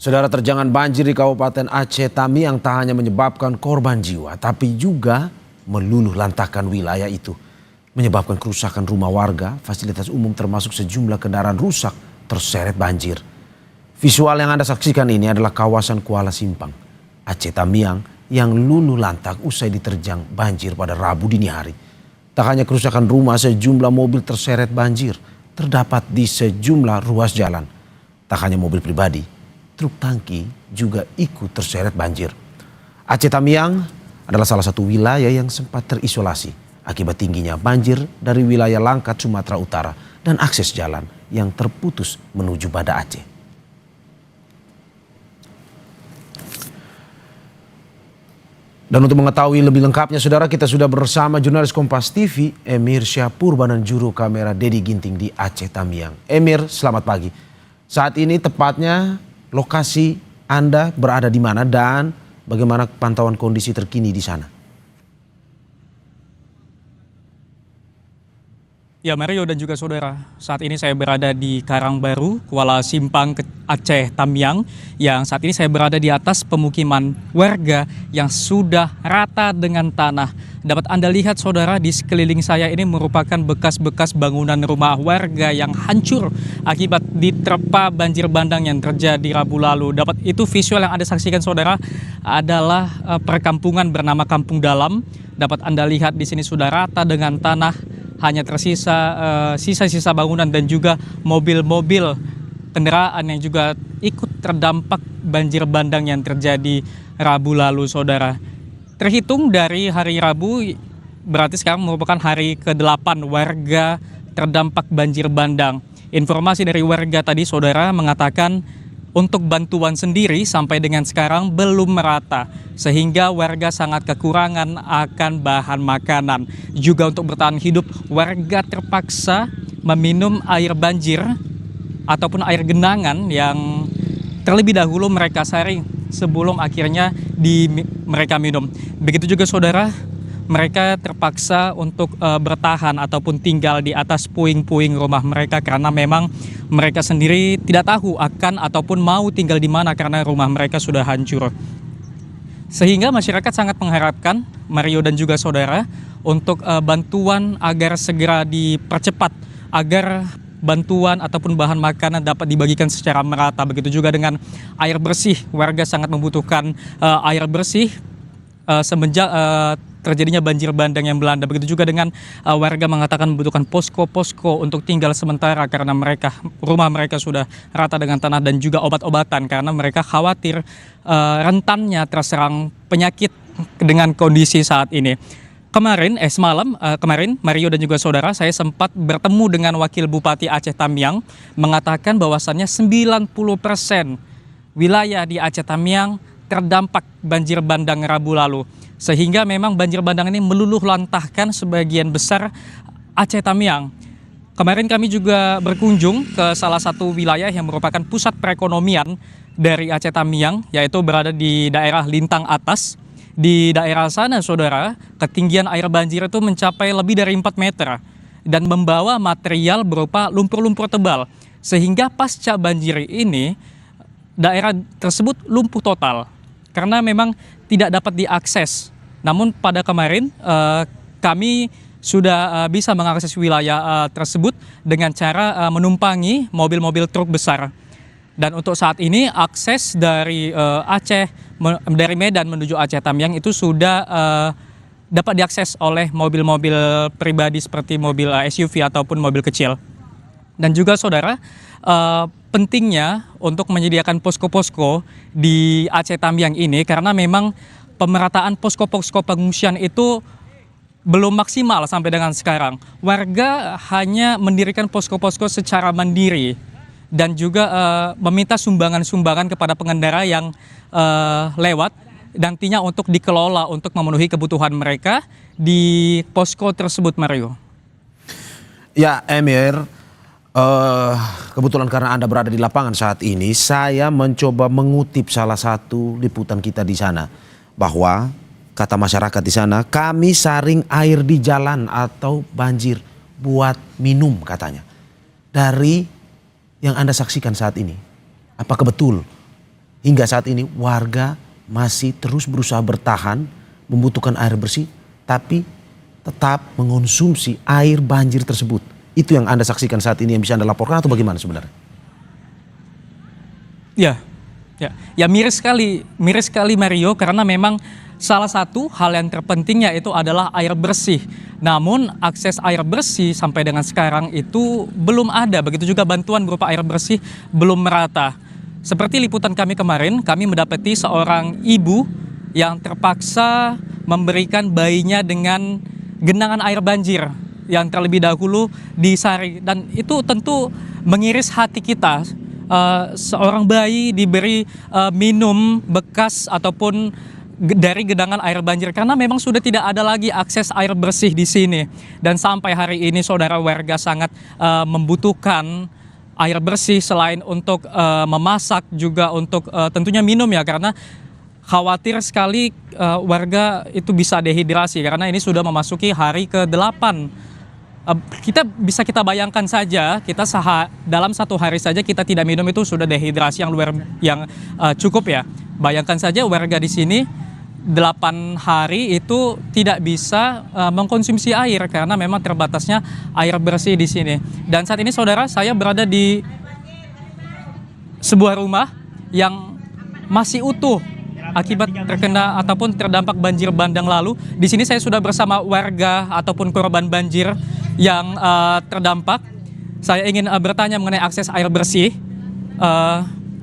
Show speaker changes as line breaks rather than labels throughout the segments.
Saudara, terjangan banjir di Kabupaten Aceh Tamiang tak hanya menyebabkan korban jiwa, tapi juga meluluh lantakan wilayah itu. Menyebabkan kerusakan rumah warga, fasilitas umum termasuk sejumlah kendaraan rusak terseret banjir. Visual yang Anda saksikan ini adalah kawasan Kuala Simpang, Aceh Tamiang yang luluh lantak usai diterjang banjir pada Rabu dini hari. Tak hanya kerusakan rumah, sejumlah mobil terseret banjir terdapat di sejumlah ruas jalan. Tak hanya mobil pribadi, truk tangki juga ikut terseret banjir. Aceh Tamiang adalah salah satu wilayah yang sempat terisolasi akibat tingginya banjir dari wilayah Langkat, Sumatera Utara dan akses jalan yang terputus menuju Banda Aceh. Dan untuk mengetahui lebih lengkapnya, saudara, kita sudah bersama jurnalis Kompas TV, Emir Syahpurban, dan juru kamera Dedi Ginting di Aceh Tamiang. Emir, selamat pagi. Saat ini tepatnya lokasi Anda berada di mana dan bagaimana pantauan kondisi terkini di sana?
Ya, Mario dan juga saudara, saat ini saya berada di Karangbaru, Kuala Simpang, Aceh Tamiang, yang saat ini saya berada di atas pemukiman warga yang sudah rata dengan tanah. Dapat Anda lihat, saudara, di sekeliling saya ini merupakan bekas-bekas bangunan rumah warga yang hancur akibat diterpa banjir bandang yang terjadi Rabu lalu. Dapat itu visual yang Anda saksikan, saudara, adalah perkampungan bernama Kampung Dalam. Dapat Anda lihat di sini sudah rata dengan tanah. Hanya tersisa sisa-sisa bangunan dan juga mobil-mobil kendaraan yang juga ikut terdampak banjir bandang yang terjadi Rabu lalu, saudara. Terhitung dari hari Rabu, berarti sekarang merupakan hari ke-8 warga terdampak banjir bandang. Informasi dari warga tadi, saudara, mengatakan untuk bantuan sendiri sampai dengan sekarang belum merata, sehingga warga sangat kekurangan akan bahan makanan. Juga untuk bertahan hidup, warga terpaksa meminum air banjir ataupun air genangan yang terlebih dahulu mereka saring sebelum akhirnya mereka minum. Begitu juga, saudara, mereka terpaksa untuk bertahan ataupun tinggal di atas puing-puing rumah mereka karena memang mereka sendiri tidak tahu akan ataupun mau tinggal di mana karena rumah mereka sudah hancur. Sehingga masyarakat sangat mengharapkan, Mario dan juga saudara, untuk bantuan agar segera dipercepat agar bantuan ataupun bahan makanan dapat dibagikan secara merata. Begitu juga dengan air bersih, warga sangat membutuhkan air bersih semenjak terjadinya banjir bandang yang melanda. Begitu juga dengan warga mengatakan membutuhkan posko-posko untuk tinggal sementara karena rumah mereka sudah rata dengan tanah, dan juga obat-obatan karena mereka khawatir rentannya terserang penyakit dengan kondisi saat ini. Kemarin Mario dan juga saudara, saya sempat bertemu dengan Wakil Bupati Aceh Tamiang mengatakan bahwasannya 90% wilayah di Aceh Tamiang terdampak banjir bandang Rabu lalu. Sehingga memang banjir bandang ini meluluh lantahkan sebagian besar Aceh Tamiang. Kemarin kami juga berkunjung ke salah satu wilayah yang merupakan pusat perekonomian dari Aceh Tamiang, yaitu berada di daerah Lintang Atas. Di daerah sana, saudara, ketinggian air banjir itu mencapai lebih dari 4 meter dan membawa material berupa lumpur-lumpur tebal. Sehingga pasca banjir ini, daerah tersebut lumpuh total karena memang tidak dapat diakses. Namun pada kemarin kami sudah bisa mengakses wilayah tersebut dengan cara menumpangi mobil-mobil truk besar. Dan untuk saat ini akses dari dari Medan menuju Aceh Tamiang itu sudah dapat diakses oleh mobil-mobil pribadi seperti mobil SUV ataupun mobil kecil. Dan juga, saudara, pentingnya untuk menyediakan posko-posko di Aceh Tamiang ini karena memang pemerataan posko-posko pengungsian itu belum maksimal sampai dengan sekarang. Warga hanya mendirikan posko-posko secara mandiri dan juga meminta sumbangan-sumbangan kepada pengendara yang lewat, nantinya untuk dikelola untuk memenuhi kebutuhan mereka di posko tersebut, Mario.
Ya, Emir, kebetulan karena Anda berada di lapangan saat ini, saya mencoba mengutip salah satu liputan kita di sana, bahwa kata masyarakat di sana, kami saring air di jalan atau banjir buat minum, katanya. Dari yang Anda saksikan saat ini, apakah betul hingga saat ini warga masih terus berusaha bertahan, membutuhkan air bersih, tapi tetap mengonsumsi air banjir tersebut. Itu yang Anda saksikan saat ini, yang bisa Anda laporkan atau bagaimana sebenarnya?
Ya miris sekali Mario, karena memang salah satu hal yang terpenting yaitu adalah air bersih. Namun akses air bersih sampai dengan sekarang itu belum ada. Begitu juga bantuan berupa air bersih belum merata. Seperti liputan kami kemarin, kami mendapati seorang ibu yang terpaksa memberikan bayinya dengan genangan air banjir yang terlebih dahulu disari. Dan itu tentu mengiris hati kita. Seorang bayi diberi minum bekas ataupun dari genangan air banjir, karena memang sudah tidak ada lagi akses air bersih di sini. Dan sampai hari ini saudara, warga sangat membutuhkan air bersih selain untuk memasak, juga untuk tentunya minum ya, karena khawatir sekali warga itu bisa dehidrasi karena ini sudah memasuki hari ke-8. Kita bayangkan saja, dalam satu hari saja kita tidak minum itu sudah dehidrasi yang cukup ya. Bayangkan saja warga di sini 8 hari itu tidak bisa mengkonsumsi air karena memang terbatasnya air bersih di sini. Dan saat ini saudara, saya berada di sebuah rumah yang masih utuh akibat terkena ataupun terdampak banjir bandang lalu. Di sini saya sudah bersama warga ataupun korban banjir yang terdampak. Saya ingin bertanya mengenai akses air bersih.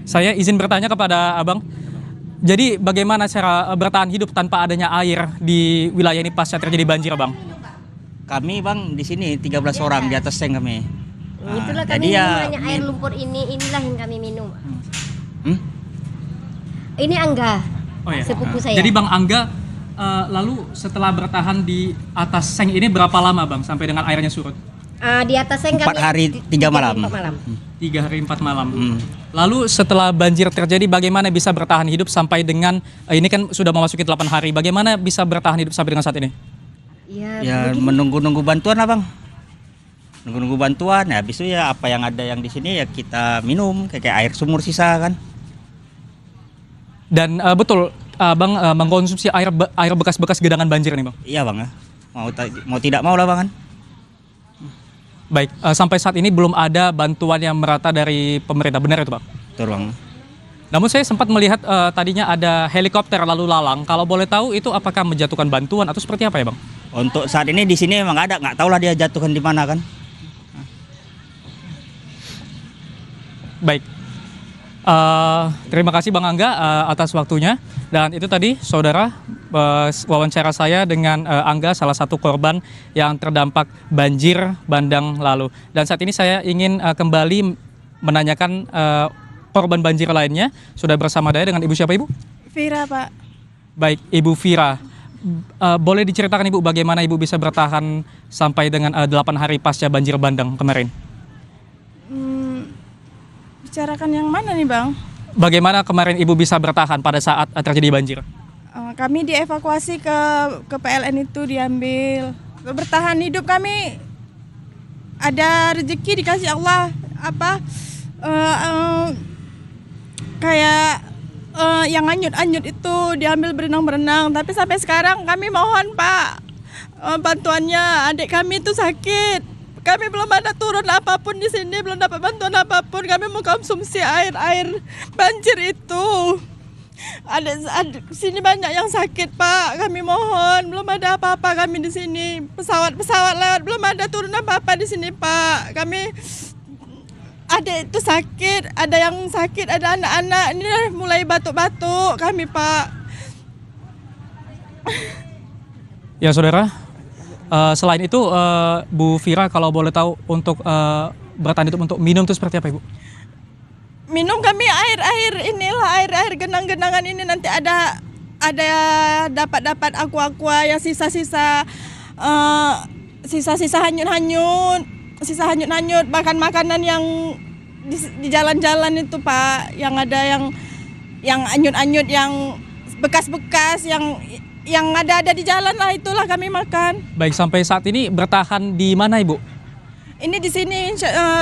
Saya izin bertanya kepada Abang. Jadi bagaimana cara bertahan hidup tanpa adanya air di wilayah ini pasca terjadi banjir, Bang?
Kami Bang di sini 13 orang di atas tank kami.
Itulah kami minum air lumpur inilah yang kami minum. Ini Angga, sepupu saya.
Jadi Bang Angga, lalu setelah bertahan di atas seng ini berapa lama Bang sampai dengan airnya surut?
Di atas seng
4 hari 3 malam.
3 hari 4 malam. Lalu setelah banjir terjadi, bagaimana bisa bertahan hidup sampai dengan ini kan sudah memasuki 8 hari. Bagaimana bisa bertahan hidup sampai dengan saat ini?
Ya menunggu-nunggu bantuan lah Bang. Nunggu-nunggu bantuan. Ya habis itu ya apa yang ada yang di sini ya kita minum kayak air sumur sisa kan.
Dan betul Bang mengkonsumsi air bekas-bekas genangan banjir nih Bang?
Iya Bang ya. Mau tidak mau lah Bang kan.
Baik, sampai saat ini belum ada bantuan yang merata dari pemerintah, benar itu Bang?
Betul Bang.
Namun saya sempat melihat tadinya ada helikopter lalu lalang. Kalau boleh tahu itu apakah menjatuhkan bantuan atau seperti apa ya Bang?
Untuk saat ini di sini memang ada, nggak tahu lah dia jatuhkan di mana kan.
Baik. Terima kasih Bang Angga atas waktunya. Dan itu tadi saudara wawancara saya dengan Angga, salah satu korban yang terdampak banjir bandang lalu. Dan saat ini saya ingin kembali menanyakan korban banjir lainnya. Sudah bersama saya dengan Ibu siapa Ibu?
Vira Pak.
Baik, Ibu Vira. Boleh diceritakan Ibu bagaimana Ibu bisa bertahan sampai dengan 8 hari pasca banjir bandang kemarin?
Bicarakan yang mana nih Bang?
Bagaimana kemarin Ibu bisa bertahan pada saat terjadi banjir?
Kami dievakuasi ke PLN itu, diambil. Bertahan hidup kami ada rezeki dikasih Allah kayak yang anyut-anyut itu diambil berenang-berenang. Tapi sampai sekarang kami mohon Pak bantuannya, adik kami itu sakit. Kami belum ada turun apapun di sini, belum dapat bantuan apapun. Kami mau konsumsi air banjir itu. Ada sini banyak yang sakit Pak. Kami mohon, belum ada apa-apa kami di sini. Pesawat lewat, belum ada turun apa-apa di sini Pak. Kami ada itu sakit, ada yang sakit, ada anak-anak ini mulai batuk-batuk kami Pak.
Ya saudara. Selain itu, Bu Vira kalau boleh tahu untuk bertahan hidup untuk minum itu seperti apa Ibu?
Minum kami air genang-genangan ini, nanti ada dapat aqua yang sisa-sisa hanyut-hanyut, makan makanan yang di jalan-jalan itu Pak, yang ada yang anyut-anyut, yang bekas-bekas, yang ada di jalan lah, itulah kami makan.
Baik, sampai saat ini bertahan di mana Ibu?
Ini di sini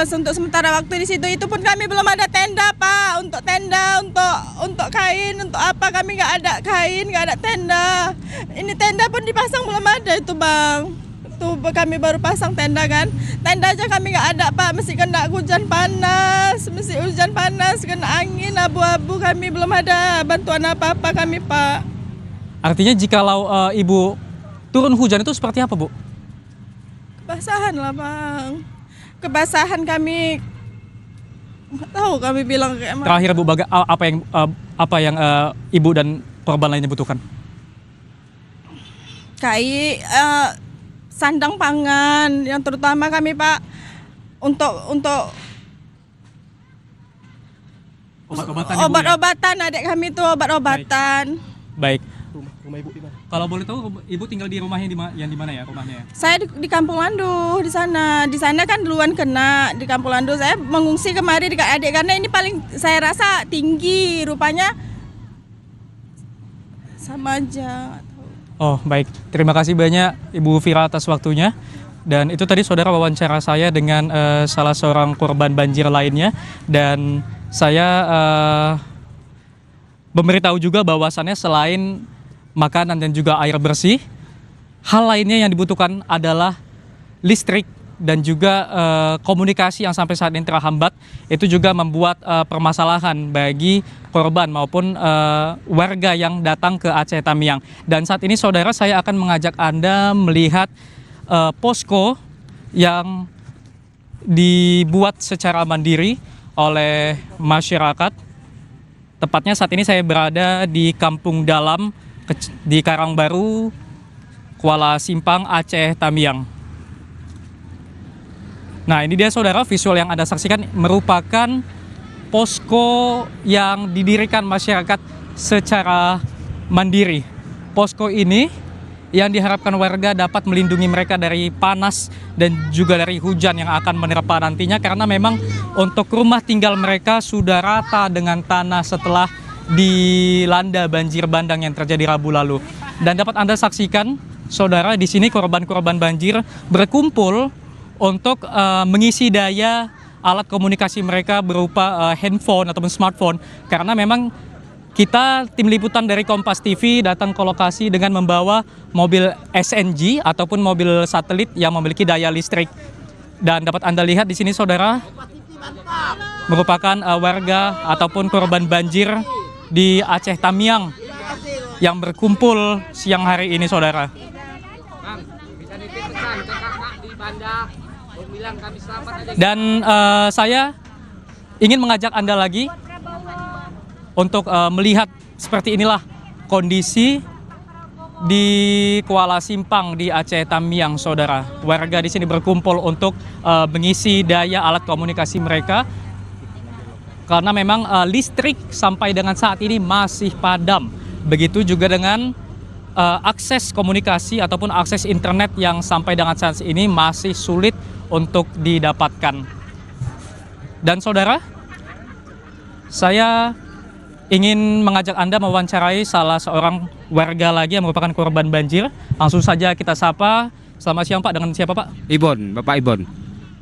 untuk sementara waktu di situ, itu pun kami belum ada tenda Pak, untuk tenda, untuk kain, untuk apa, kami nggak ada kain, nggak ada tenda. Ini tenda pun dipasang belum ada itu Bang. Tuh kami baru pasang tenda kan, tenda aja kami nggak ada Pak, mesti kena hujan panas, kena angin abu-abu, kami belum ada bantuan apa-apa kami Pak.
Artinya jikalau Ibu turun hujan itu seperti apa, Bu?
Kebasahan lah Bang, kebasahan kami, nggak tahu kami bilang kayak mana.
Terakhir Bu, apa yang Ibu dan korban lainnya butuhkan?
Sandang pangan yang terutama kami Pak, untuk obat-obatan adik kami tuh, obat-obatan.
Baik. Rumah Ibu di mana? Kalau boleh tahu Ibu tinggal di rumahnya yang di mana ya rumahnya?
Saya di Kampung Landu, di sana. Di sana kan duluan kena, di Kampung Landu. Saya mengungsi kemari dekat adik karena ini paling saya rasa tinggi, rupanya sama aja.
Oh baik, terima kasih banyak Ibu Vira atas waktunya. Dan itu tadi saudara wawancara saya dengan salah seorang korban banjir lainnya. Dan saya memberitahu juga bahwasannya selain makanan dan juga air bersih, hal lainnya yang dibutuhkan adalah listrik dan juga komunikasi yang sampai saat ini terhambat. Itu juga membuat permasalahan bagi korban maupun warga yang datang ke Aceh Tamiang. Dan saat ini saudara, saya akan mengajak Anda melihat posko yang dibuat secara mandiri oleh masyarakat. Tepatnya saat ini saya berada di Kampung Dalam di Karangbaru, Kuala Simpang, Aceh Tamiang. Nah, ini dia saudara, visual yang Anda saksikan merupakan posko yang didirikan masyarakat secara mandiri. Posko ini yang diharapkan warga dapat melindungi mereka dari panas dan juga dari hujan yang akan menerpa nantinya, karena memang untuk rumah tinggal mereka sudah rata dengan tanah setelah dilanda banjir bandang yang terjadi Rabu lalu. Dan dapat Anda saksikan saudara, di sini korban-korban banjir berkumpul untuk mengisi daya alat komunikasi mereka berupa handphone ataupun smartphone, karena memang kita tim liputan dari Kompas TV datang ke lokasi dengan membawa mobil SNG ataupun mobil satelit yang memiliki daya listrik. Dan dapat Anda lihat di sini saudara, merupakan warga ataupun korban banjir di Aceh Tamiang yang berkumpul siang hari ini saudara. Dan saya ingin mengajak Anda lagi untuk melihat seperti inilah kondisi di Kuala Simpang di Aceh Tamiang saudara. Warga di sini berkumpul untuk mengisi daya alat komunikasi mereka, karena memang listrik sampai dengan saat ini masih padam. Begitu juga dengan akses komunikasi ataupun akses internet yang sampai dengan saat ini masih sulit untuk didapatkan. Dan saudara, saya ingin mengajak Anda mewawancarai salah seorang warga lagi yang merupakan korban banjir. Langsung saja kita sapa. Selamat siang Pak, dengan siapa Pak?
Ibon, Bapak Ibon.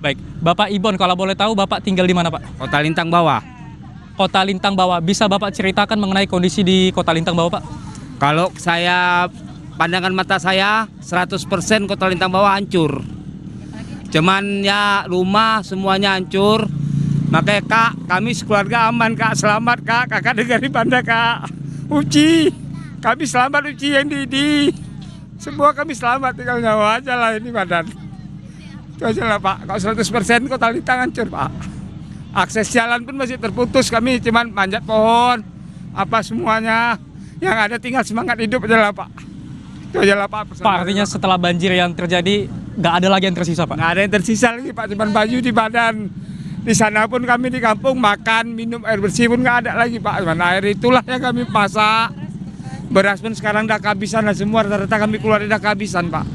Baik, Bapak Ibon, kalau boleh tahu Bapak tinggal di mana Pak?
Kota Lintang Bawah.
Kota Lintang Bawah. Bisa Bapak ceritakan mengenai kondisi di Kota Lintang Bawah Pak?
Kalau saya, pandangan mata saya 100% Kota Lintang Bawah hancur. Cuman ya rumah semuanya hancur. Makanya Kak, kami sekeluarga aman Kak, selamat Kak. Kakak dengar di Banda Kak. Uci, kami selamat Uci yang di. Semua kami selamat, tinggal nyawa aja lah ini badan. Itu aja lah Pak, kalau 100% Kota Lintang hancur Pak. Akses jalan pun masih terputus, kami cuman manjat pohon, apa semuanya. Yang ada tinggal semangat hidup aja lah Pak. Itu aja lah Pak.
Pak, artinya setelah banjir yang terjadi, nggak ada lagi yang tersisa Pak?
Nggak ada yang tersisa lagi Pak, cuman baju di badan. Di sana pun kami di kampung makan, minum air bersih pun nggak ada lagi Pak. Cuman air itulah yang kami masak. Beras pun sekarang udah kehabisan lah semua, rata-rata kami keluar udah kehabisan Pak.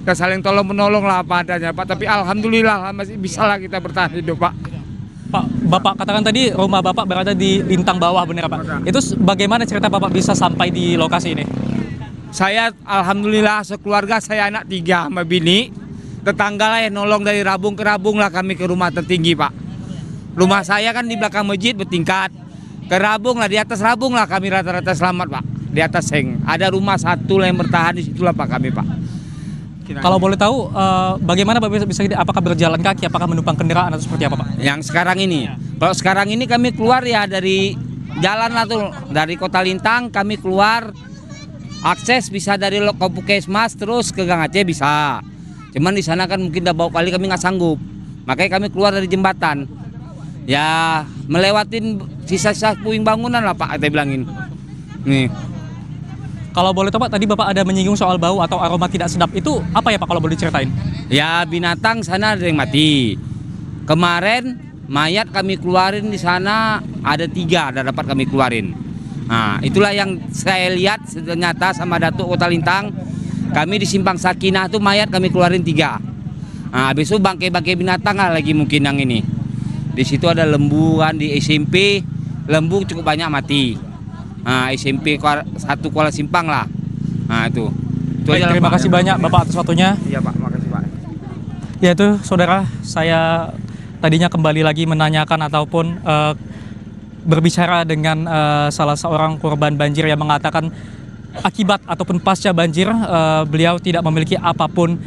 Kita saling tolong menolong lah apa adanya Pak. Tapi alhamdulillah lah, masih bisa lah kita bertahan hidup Pak.
Pak, Bapak katakan tadi rumah Bapak berada di Lintang Bawah, benar Pak? Itu bagaimana cerita Bapak bisa sampai di lokasi ini?
Saya alhamdulillah sekeluarga, saya anak 3 sama bini. tetangga lah yang nolong dari Rabung ke Rabung lah kami ke rumah tertinggi Pak. Rumah saya kan di belakang masjid bertingkat. Ke Rabung lah, di atas Rabung lah kami rata-rata selamat Pak. Di atas seng. Ada rumah satu lah yang bertahan di situlah Pak kami Pak.
Kalau boleh tahu bagaimana Bapak bisa apakah berjalan kaki, apakah menumpang kendaraan atau seperti apa Pak?
Yang sekarang ini. Kalau sekarang ini kami keluar ya dari jalan lah tuh. Dari Kota Lintang kami keluar. Akses bisa dari Puskesmas terus ke Gang Aceh bisa. Cuman di sana kan mungkin udah bawa kali kami nggak sanggup. Makanya kami keluar dari jembatan. Ya melewatin sisa-sisa puing bangunan lah Pak, kita bilangin. Nih.
Kalau boleh tahu Pak, tadi Bapak ada menyinggung soal bau atau aroma tidak sedap. Itu apa ya Pak kalau boleh diceritain?
Ya binatang sana ada yang mati. Kemarin mayat kami keluarin di sana ada 3, ada dapat kami keluarin. Nah itulah yang saya lihat ternyata sama Datuk Kota Lintang. Kami di Simpang Sakinah tuh mayat kami keluarin 3. Nah habis itu bangkai-bangkai binatang lah lagi mungkin yang ini. Di situ ada lembu kan di SMP, lembu cukup banyak mati. Nah, SMP 1 Kuala Simpang lah. Nah itu.
Baik, terima kasih banyak Bapak atas waktunya.
Iya Pak, makasih Pak.
Ya itu saudara, saya tadinya kembali lagi menanyakan ataupun berbicara dengan salah seorang korban banjir yang mengatakan akibat ataupun pasca banjir beliau tidak memiliki apapun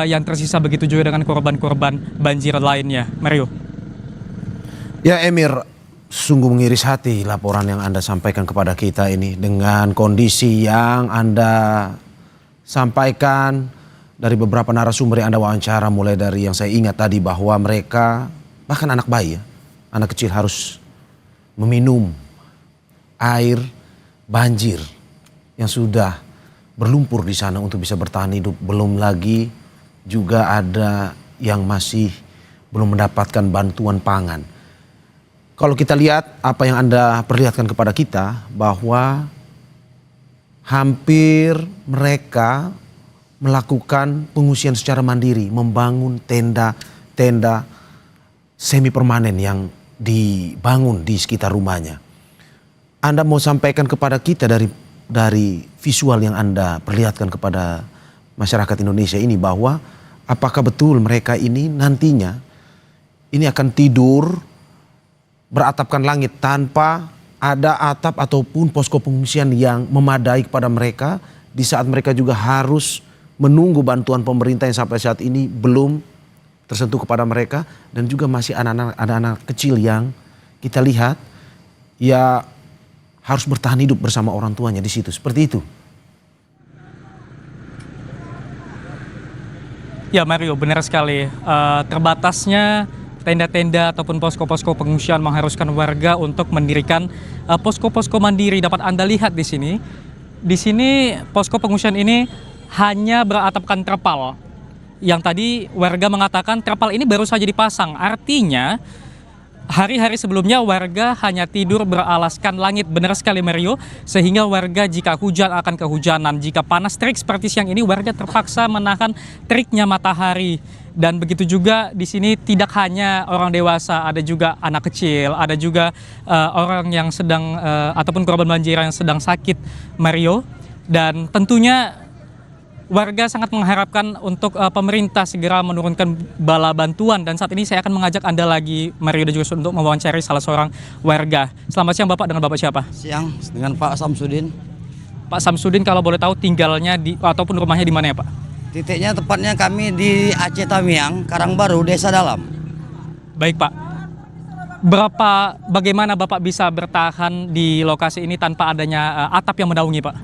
yang tersisa, begitu juga dengan korban-korban banjir lainnya. Mario.
Ya Emir, sungguh mengiris hati laporan yang Anda sampaikan kepada kita ini dengan kondisi yang Anda sampaikan dari beberapa narasumber yang Anda wawancara, mulai dari yang saya ingat tadi bahwa mereka bahkan anak bayi ya, anak kecil harus meminum air banjir yang sudah berlumpur di sana untuk bisa bertahan hidup. Belum lagi juga ada yang masih belum mendapatkan bantuan pangan. Kalau kita lihat apa yang Anda perlihatkan kepada kita bahwa hampir mereka melakukan pengungsian secara mandiri, membangun tenda-tenda semi permanen yang dibangun di sekitar rumahnya. Anda mau sampaikan kepada kita dari visual yang Anda perlihatkan kepada masyarakat Indonesia ini bahwa apakah betul mereka ini nantinya ini akan tidur beratapkan langit tanpa ada atap ataupun posko pengungsian yang memadai kepada mereka di saat mereka juga harus menunggu bantuan pemerintah yang sampai saat ini belum tersentuh kepada mereka, dan juga masih ada anak kecil yang kita lihat ya harus bertahan hidup bersama orang tuanya di situ, seperti itu.
Ya Mario, benar sekali. Terbatasnya tenda-tenda ataupun posko-posko pengungsian mengharuskan warga untuk mendirikan posko-posko mandiri. Dapat Anda lihat di sini. Di sini posko pengungsian ini hanya beratapkan terpal. Yang tadi warga mengatakan terpal ini baru saja dipasang. Artinya hari-hari sebelumnya warga hanya tidur beralaskan langit. Benar sekali Mario. Sehingga warga jika hujan akan kehujanan. Jika panas terik seperti siang ini, warga terpaksa menahan teriknya matahari. Dan begitu juga di sini tidak hanya orang dewasa, ada juga anak kecil, ada juga orang yang sedang ataupun korban banjir yang sedang sakit, Mario. Dan tentunya warga sangat mengharapkan untuk pemerintah segera menurunkan bala bantuan. Dan saat ini saya akan mengajak Anda lagi, Mario, dan juga untuk mewawancari salah seorang warga. Selamat siang Bapak, dengan Bapak siapa?
Siang, dengan Pak Samsudin.
Pak Samsudin, kalau boleh tahu tinggalnya di ataupun rumahnya di mana ya Pak?
Titiknya tepatnya kami di Aceh Tamiang, Karangbaru, Desa Dalam.
Baik Pak. Bagaimana Bapak bisa bertahan di lokasi ini tanpa adanya atap yang menaungi Pak?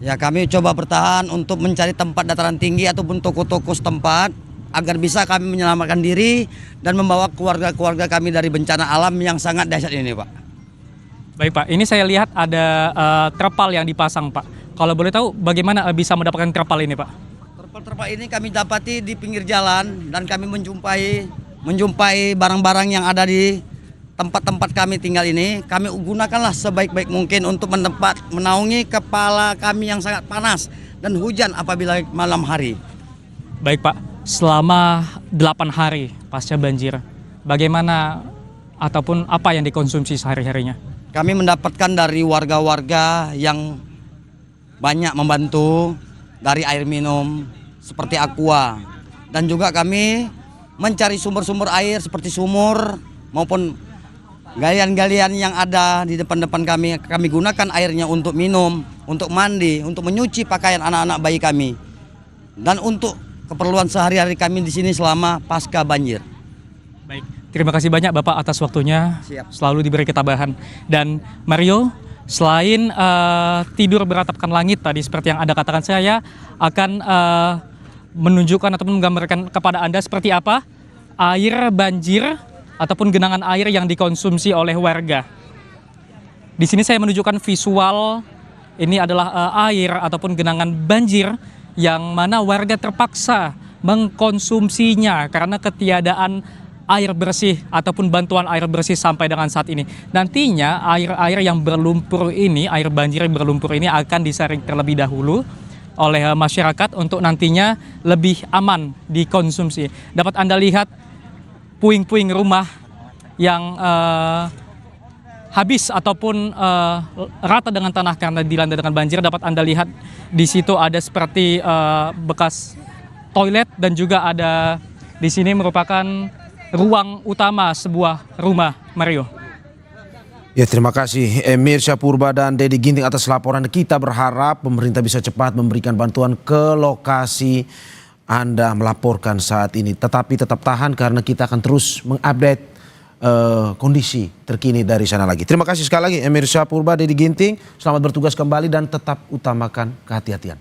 Ya kami coba bertahan untuk mencari tempat dataran tinggi ataupun toko-toko setempat agar bisa kami menyelamatkan diri dan membawa keluarga-keluarga kami dari bencana alam yang sangat dahsyat ini Pak.
Baik Pak, ini saya lihat ada terpal yang dipasang Pak. Kalau boleh tahu bagaimana bisa mendapatkan terpal ini Pak?
Terpal ini kami dapati di pinggir jalan dan kami menjumpai barang-barang yang ada di tempat-tempat kami tinggal ini. Kami gunakanlah sebaik-baik mungkin untuk menaungi kepala kami yang sangat panas dan hujan apabila malam hari.
Baik Pak, selama 8 hari pasca banjir, bagaimana ataupun apa yang dikonsumsi sehari-harinya?
Kami mendapatkan dari warga-warga yang banyak membantu dari air minum seperti aqua, dan juga kami mencari sumber-sumber air seperti sumur maupun galian-galian yang ada di depan-depan kami. Kami gunakan airnya untuk minum, untuk mandi, untuk menyuci pakaian anak-anak bayi kami, dan untuk keperluan sehari-hari kami di sini selama pasca banjir.
Baik, terima kasih banyak Bapak atas waktunya.
Siap.
Selalu diberi ketabahan. Dan Mario, selain tidur beratapkan langit tadi seperti yang Anda katakan, saya akan menunjukkan ataupun menggambarkan kepada Anda seperti apa air banjir ataupun genangan air yang dikonsumsi oleh warga. Di sini saya menunjukkan visual, ini adalah air ataupun genangan banjir yang mana warga terpaksa mengkonsumsinya karena ketiadaan air bersih ataupun bantuan air bersih sampai dengan saat ini. Nantinya air-air yang berlumpur ini, air banjir yang berlumpur ini akan disaring terlebih dahulu oleh masyarakat untuk nantinya lebih aman dikonsumsi. Dapat Anda lihat puing-puing rumah yang habis ataupun rata dengan tanah karena dilanda dengan banjir. Dapat Anda lihat di situ ada seperti bekas toilet dan juga ada di sini merupakan ruang utama sebuah rumah, Mario.
Ya, terima kasih Emir Syahpurba dan Dedi Ginting atas laporan. Kita berharap pemerintah bisa cepat memberikan bantuan ke lokasi Anda melaporkan saat ini. Tetapi tetap tahan karena kita akan terus mengupdate kondisi terkini dari sana lagi. Terima kasih sekali lagi Emir Syahpurba, Dedi Ginting. Selamat bertugas kembali dan tetap utamakan kehati-hatian.